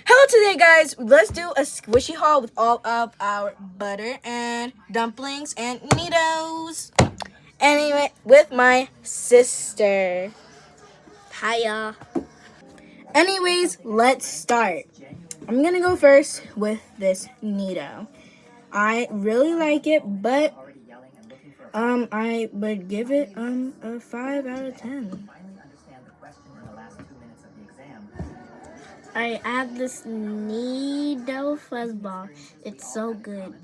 Hello today, guys. Let's do a squishy haul with all of our butter and dumplings and Neatos. Anyway, with my sister. Hiya. Anyways, let's start. I'm gonna go first with this Neato. I really like it, but I would give it a 5 out of 10. I add this Neato fuzzball. It's so good.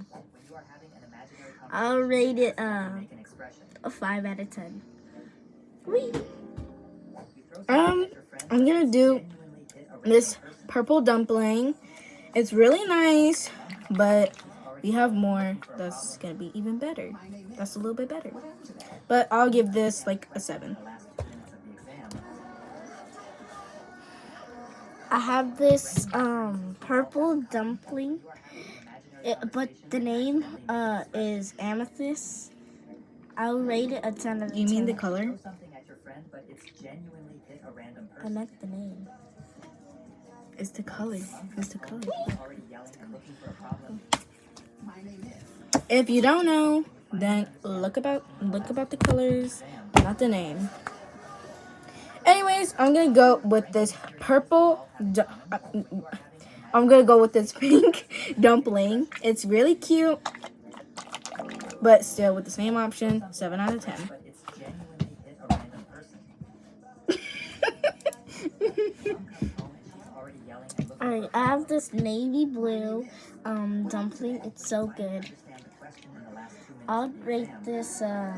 I'll rate it a 5 out of 10. Whee! I'm gonna do this purple dumpling. It's really nice, but we have more that's gonna be even better. That's a little bit better. But I'll give this like a 7. I have this purple dumpling, but the name is Amethyst. I'll rate it a 10 out of 10. You mean the color? I meant the name. It's the color. It's the color. If you don't know, then look about the colors, not the name. Anyways, I'm gonna go with this purple. I'm gonna go with this pink dumpling. It's really cute, but still with the same option, 7 out of 10. I have this navy blue dumpling. It's so good. I'll rate this a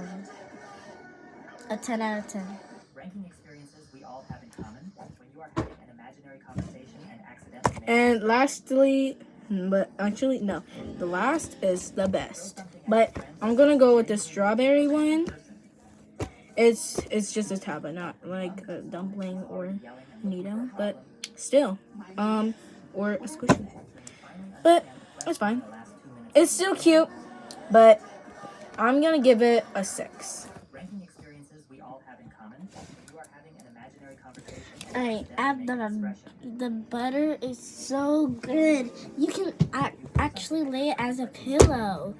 10 out of 10. And lastly, but actually no, the last is the best. But I'm gonna go with the strawberry one. It's just a taba, not like a dumpling or Neato, but still, or a squishy. But it's fine. It's still cute, but I'm gonna give it a 6. I add the butter is so good. You can actually lay it as a pillow.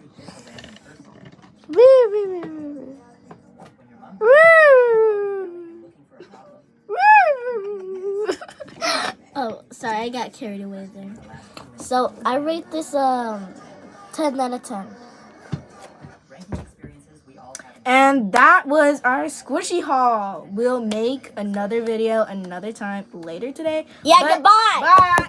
Oh, sorry, I got carried away there. So I rate this 10 out of 10. And that was our squishy haul. We'll make another video another time later today. Yeah, But goodbye. Bye.